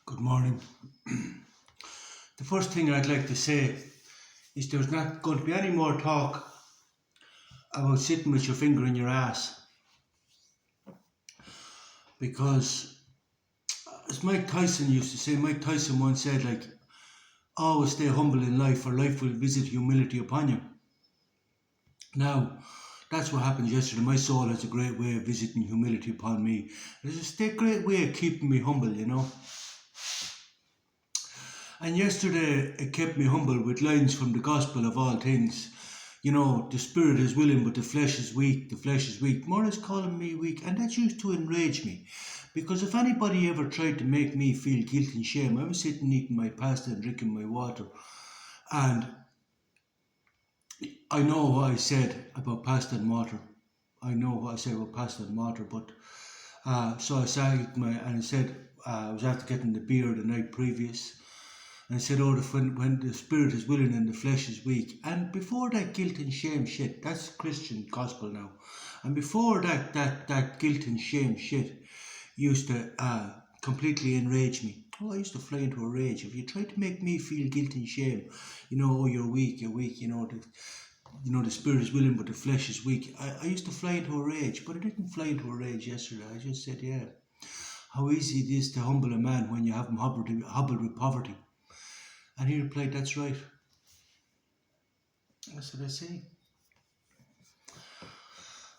Good morning. The first thing I'd like to say is there's not going to be any more talk about sitting with your finger in your ass because, as Mike Tyson used to say, Mike Tyson once said, always stay humble in life or life will visit humility upon you. Now, that's what happened yesterday. My soul has a great way of visiting humility upon me. It's a great way of keeping me humble. And yesterday it kept me humble with lines from the gospel of all things. The spirit is willing, but the flesh is weak. The flesh is weak. More is calling me weak, and that used to enrage me. Because if anybody ever tried to make me feel guilt and shame, I was sitting eating my pasta and drinking my water. And I know what I said about pasta and water. But so I sat and I said I was after getting the beer the night previous. And said, when the spirit is willing and the flesh is weak. And before that guilt and shame shit, that's Christian gospel now. And before that guilt and shame shit used to completely enrage me. I used to fly into a rage. If you try to make me feel guilt and shame, you're weak, the spirit is willing but the flesh is weak. I used to fly into a rage, but I didn't fly into a rage yesterday. I just said, yeah, how easy it is to humble a man when you have him hobbled with poverty. And he replied, that's right. I said,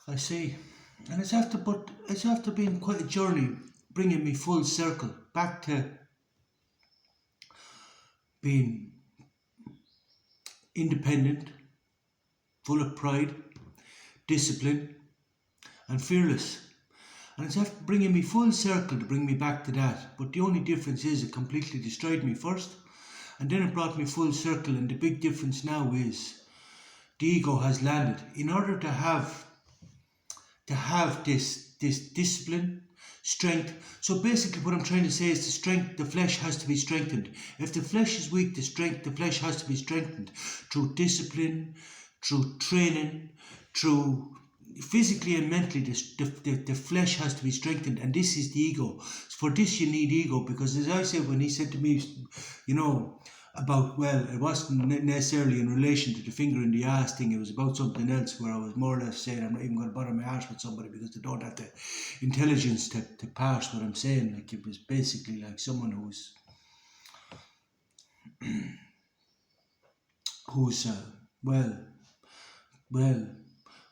I see. And it's after being quite a journey, bringing me full circle back to being independent, full of pride, discipline, and fearless. And it's after bringing me full circle to bring me back to that. But the only difference is it completely destroyed me first. And then it brought me full circle, and the big difference now is the ego has landed. In order to have this discipline, strength. So basically what I'm trying to say is the flesh has to be strengthened. If the flesh is weak, the flesh has to be strengthened through discipline, through training, through physically and mentally. The flesh has to be strengthened, and this is the ego. For this you need ego, because as I said, when he said to me, about, it wasn't necessarily in relation to the finger in the ass thing, it was about something else where I was more or less saying I'm not even going to bother my arse with somebody because they don't have the intelligence to parse what I'm saying. Like, it was basically like someone who's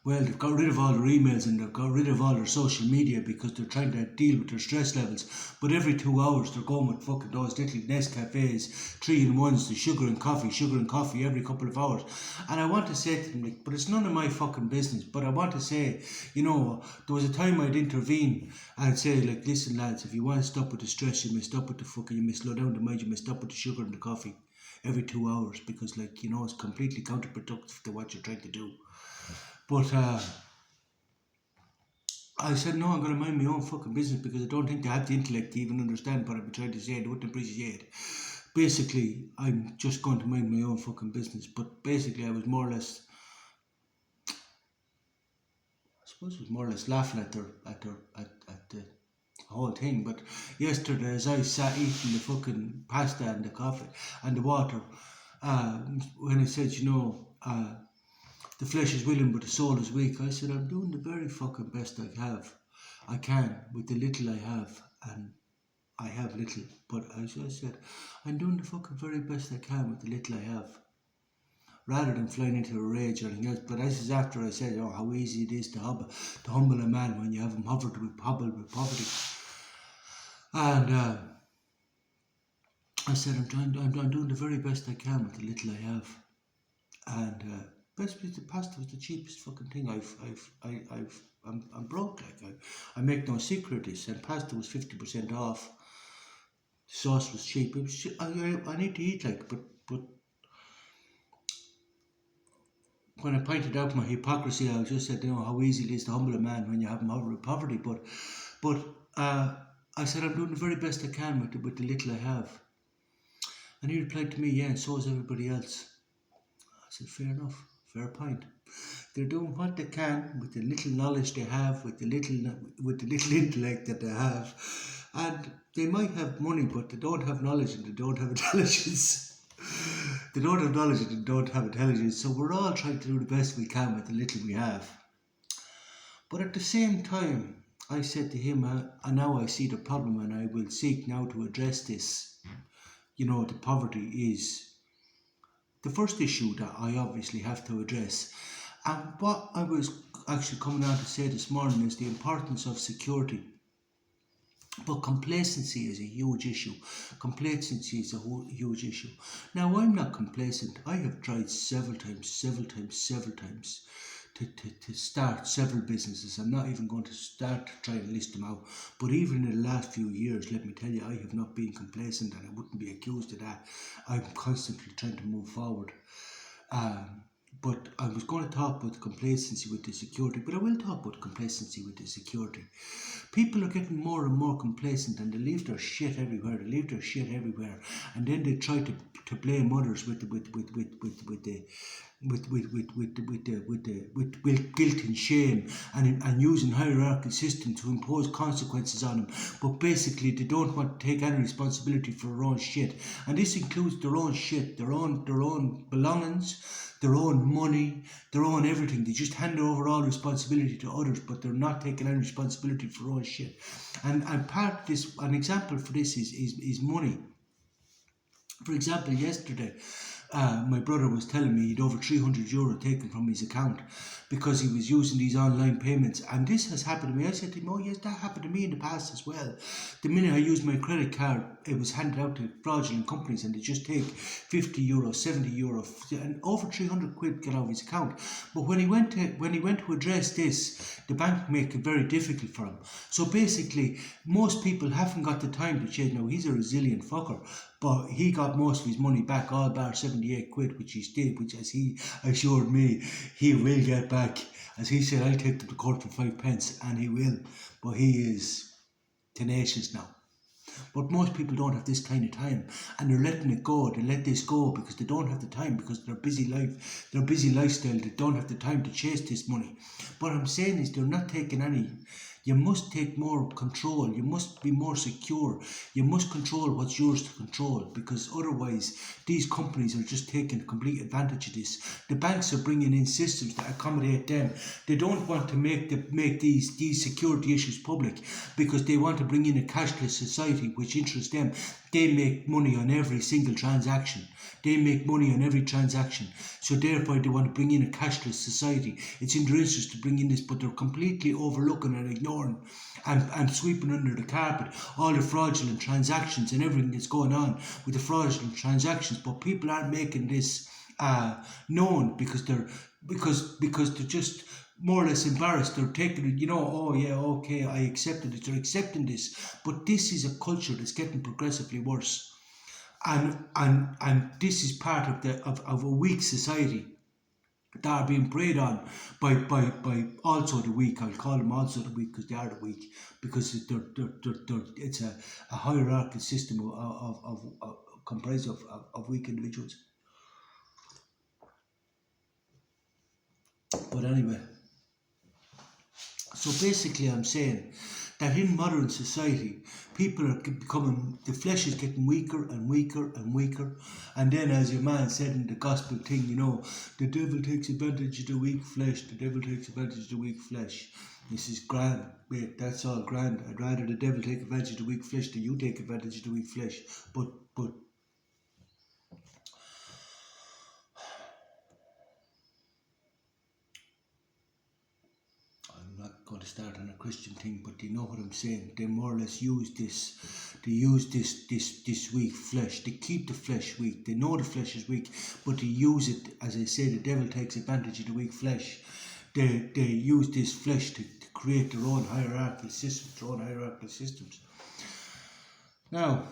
they've got rid of all their emails and they've got rid of all their social media because they're trying to deal with their stress levels. But every 2 hours they're going with fucking those little Nescafes, 3-in-1s, the sugar and coffee every couple of hours. And I want to say to them, but it's none of my fucking business. But I want to say, there was a time I'd intervene and say, listen lads, if you want to stop with the stress, you may stop with you may slow down the mind, you may stop with the sugar and the coffee every 2 hours because it's completely counterproductive to what you're trying to do. But I said, no, I'm going to mind my own fucking business because I don't think they have the intellect to even understand what I've been trying to say. They wouldn't appreciate it. Basically, I'm just going to mind my own fucking business. But basically, I was more or less, laughing at the whole thing. But yesterday, as I sat eating the fucking pasta and the coffee and the water, when I said, the flesh is willing, but the soul is weak. I said, I'm doing the very fucking best I can with the little I have, and I have little. But I said, I'm doing the fucking very best I can with the little I have, rather than flying into a rage or anything else. But this is after I said, how easy it is to humble a man when you have him hobbled with poverty. And I said, I'm doing the very best I can with the little I have, and. Best piece of pasta was the cheapest fucking thing I'm broke. I make no secret of this, and pasta was 50% off. The sauce was cheap. It was I need to eat but when I pointed out my hypocrisy, I just said, how easy it is to humble a man when you have him over with poverty. But I said, I'm doing the very best I can with the little I have. And he replied to me, yeah, and so is everybody else. I said, fair enough. Fair point. They're doing what they can with the little knowledge they have, with the little intellect that they have, And they might have money, but they don't have knowledge and they don't have intelligence. They don't have knowledge and they don't have intelligence. So we're all trying to do the best we can with the little we have. But at the same time, I said to him, and now I see the problem and I will seek now to address this. You know, the poverty is the first issue that I obviously have to address. And what I was actually coming on to say this morning is the importance of security. But complacency is a huge issue. Complacency is a huge issue. Now, I'm not complacent. I have tried several times to start several businesses. I'm not even going to start to try and list them out. But even in the last few years, let me tell you, I have not been complacent and I wouldn't be accused of that. I'm constantly trying to move forward. But I was going to talk about complacency with the security, but I will talk about complacency with the security. People are getting more and more complacent and they leave their shit everywhere. And then they try to blame others with guilt and shame and using hierarchical system to impose consequences on them. But basically they don't want to take any responsibility for their own shit. And this includes their own shit, their own belongings, their own money, their own everything. They just hand over all responsibility to others, but they're not taking any responsibility for their own shit. And part of this, an example for this is money. For example, yesterday, my brother was telling me he'd over €300 taken from his account because he was using these online payments. And this has happened to me. I said to him, oh yes, that happened to me in the past as well. The minute I used my credit card, it was handed out to fraudulent companies and they just take €50, €70, and over 300 quid get out of his account. But when he went to address this, the bank make it very difficult for him. So basically, most people haven't got the time to change. Now, he's a resilient fucker, but he got most of his money back, all bar 78 quid, which he did, which, as he assured me, he will get back. As he said, I'll take them to court for 5 pence, and he will. But he is tenacious now. But most people don't have this kind of time, and they're letting it go. They let this go because they don't have the time, because their busy lifestyle. They don't have the time to chase this money. What I'm saying is they're not taking any. You must take more control. You must be more secure. You must control what's yours to control, because otherwise these companies are just taking complete advantage of this. The banks are bringing in systems that accommodate them. They don't want to make these security issues public because they want to bring in a cashless society which interests them. They make money on every single transaction. So therefore they want to bring in a cashless society. It's in their interest to bring in this, but they're completely overlooking and ignoring and sweeping under the carpet all the fraudulent transactions and everything that's going on with the fraudulent transactions. But people aren't making this known because they're just more or less embarrassed. They're taking it, oh yeah, okay, I accepted it. They're accepting this. But this is a culture that's getting progressively worse. And this is part of a weak society that are being preyed on by also the weak. I'll call them also the weak because they are the weak, because it's a hierarchical system of comprised of weak individuals. But anyway, so basically I'm saying that in modern society, people are becoming, the flesh is getting weaker and weaker and weaker. And then, as your man said in the gospel thing, the devil takes advantage of the weak flesh. This is grand, mate, that's all grand. I'd rather the devil take advantage of the weak flesh than you take advantage of the weak flesh. But going to start on a Christian thing, but you know what I'm saying. They more or less use this weak flesh. They keep the flesh weak. They know the flesh is weak, but they use it. As I say, the devil takes advantage of the weak flesh. They use this flesh to create their own hierarchical systems. Now,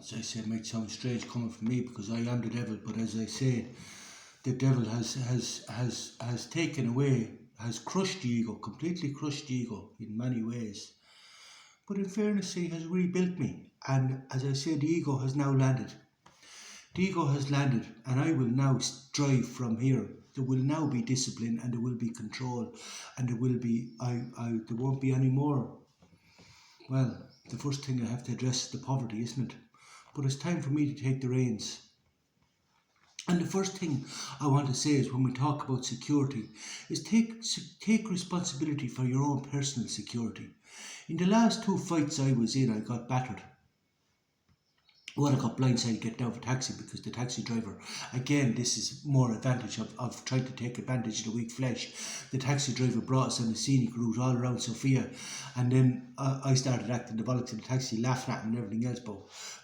as I say, it might sound strange coming from me because I am the devil, but as I say, the devil has taken away, has crushed the ego, completely crushed the ego in many ways. But in fairness, he has rebuilt me, and as I say, the ego has now landed. And I will now strive from here there will now be discipline, and there will be control, and there will be, there won't be any more. Well, the first thing I have to address is the poverty, isn't it? But it's time for me to take the reins. And the first thing I want to say is, when we talk about security, is take responsibility for your own personal security. In the last 2 fights I was in, I got battered. Well, I got blindsided getting out of a taxi because the taxi driver, again, this is more advantage of trying to take advantage of the weak flesh. The taxi driver brought us on a scenic route all around Sofia, and then I started acting the bollocks in the taxi, laughing at him and everything else,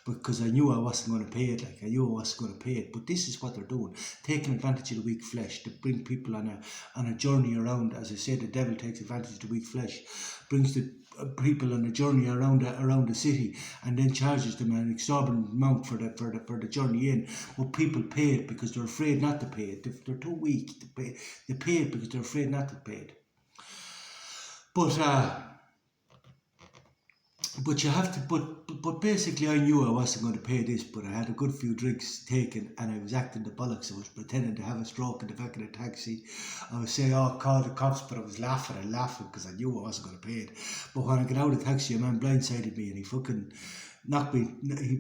because I knew I wasn't going to pay it. I knew I wasn't going to pay it. But this is what they're doing, taking advantage of the weak flesh to bring people on a journey around. As I said, the devil takes advantage of the weak flesh, brings the people on a journey around the city, and then charges them an exorbitant amount for the journey in. But people pay it because they're afraid not to pay it. They're too weak to pay. They pay it because they're afraid not to pay it. But you have to. But basically, I knew I wasn't going to pay this. But I had a good few drinks taken, and I was acting the bollocks. I was pretending to have a stroke in the back of the taxi. I was saying, "Oh, call the cops," but I was laughing because I knew I wasn't going to pay it. But when I got out of the taxi, a man blindsided me, and he fucking knocked me.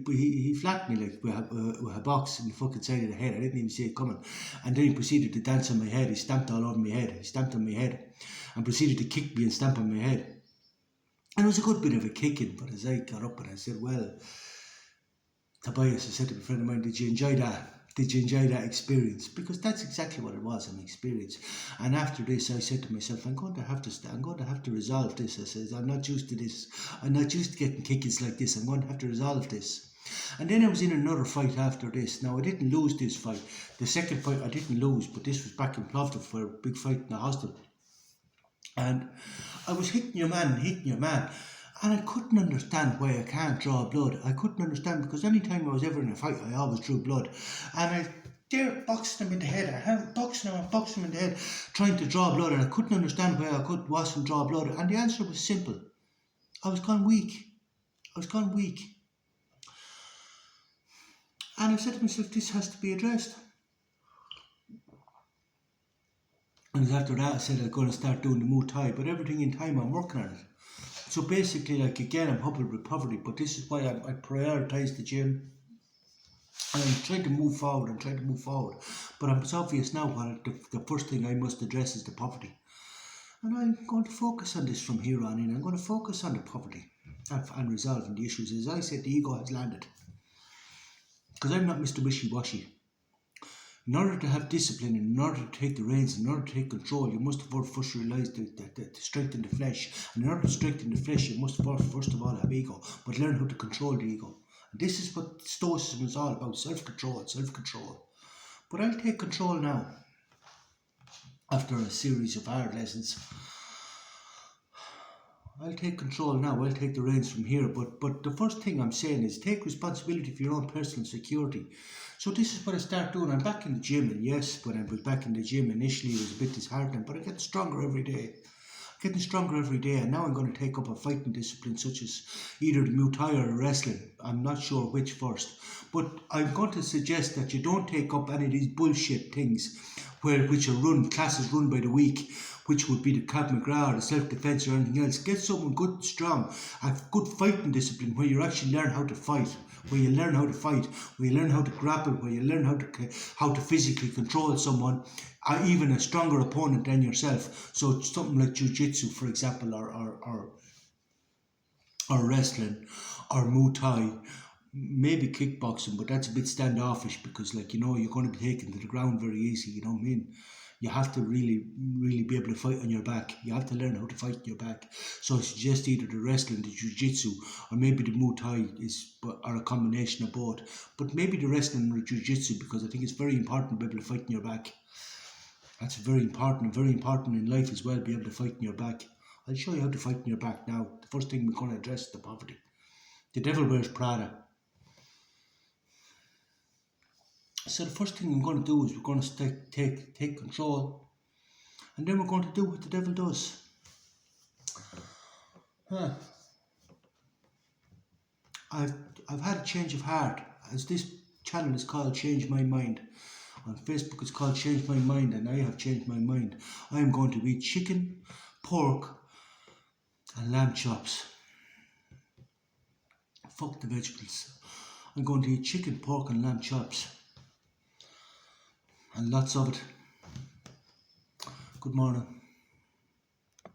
He flattened me like with a box in the fucking side of the head. I didn't even see it coming. And then he proceeded to dance on my head. He stamped all over my head. He stamped on my head, and proceeded to kick me and stamp on my head. And it was a good bit of a kicking, but as I got up and I said, "Well, Tobias," I said to a friend of mine, "did you enjoy that? Did you enjoy that experience?" Because that's exactly what it was, an experience. And after this, I said to myself, I'm going to have to resolve this. I said, I'm not used to this. I'm not used to getting kickings like this. I'm going to have to resolve this. And then I was in another fight after this. Now, I didn't lose this fight. The second fight I didn't lose, but this was back in Plovdiv for a big fight in the hostel. And I was hitting your man, and I couldn't understand why I can't draw blood. I couldn't understand, because any time I was ever in a fight, I always drew blood. And I dare boxing him in the head. I boxing him in the head, trying to draw blood, and I couldn't understand why I wasn't draw blood. And the answer was simple. I was gone weak. And I said to myself, this has to be addressed. And after that, I said I'm going to start doing the Muay Thai, but everything in time, I'm working on it. So basically, like, again, I'm helping with poverty, but this is why I prioritise the gym. And I'm trying to move forward. But it's obvious now what the first thing I must address is the poverty. And I'm going to focus on this from here on in. I'm going to focus on the poverty and resolving the issues. As I said, the ego has landed. Because I'm not Mr. Wishy-Washy. In order to have discipline, in order to take the reins, in order to take control, you must first realise to strengthen the flesh. And in order to strengthen the flesh, you must first of all have ego, but learn how to control the ego. And this is what Stoicism is all about, self-control. But I'll take control now, after a series of hard lessons. I'll take control now, I'll take the reins from here, but the first thing I'm saying is take responsibility for your own personal security. So this is what I start doing. I'm back in the gym, and yes, when I was back in the gym initially it was a bit disheartening, but I get stronger every day. And now I'm going to take up a fighting discipline such as either the Muay Thai or wrestling. I'm not sure which first, but I'm going to suggest that you don't take up any of these bullshit things which are classes run by the weak, which would be the Krav Maga or the self-defense or anything else. Get someone good and strong, a good fighting discipline where you actually learn how to fight, where you learn how to grapple, where you learn how to physically control someone, even a stronger opponent than yourself. So it's something like jiu-jitsu, for example, or wrestling, or Muay Thai, maybe kickboxing, but that's a bit standoffish because, like, you're going to be taken to the ground very easy, you know what I mean? You have to really be able to fight on your back. You have to learn how to fight on your back. So I suggest either the wrestling, the jiu-jitsu, or maybe the Muay Thai or a combination of both. But maybe the wrestling or the jiu-jitsu, because I think it's very important to be able to fight on your back. That's very important in life as well, be able to fight on your back. I'll show you how to fight on your back now. The first thing we're going to address is the poverty. The devil wears Prada. So the first thing I'm going to do is we're going to take control, and then we're going to do what the devil does. I've had a change of heart, as this channel is called Change My Mind. On Facebook it's called Change My Mind, and I have changed my mind. I am going to eat chicken, pork and lamb chops. Fuck the vegetables. I'm going to eat chicken, pork and lamb chops. And lots of it. Good morning.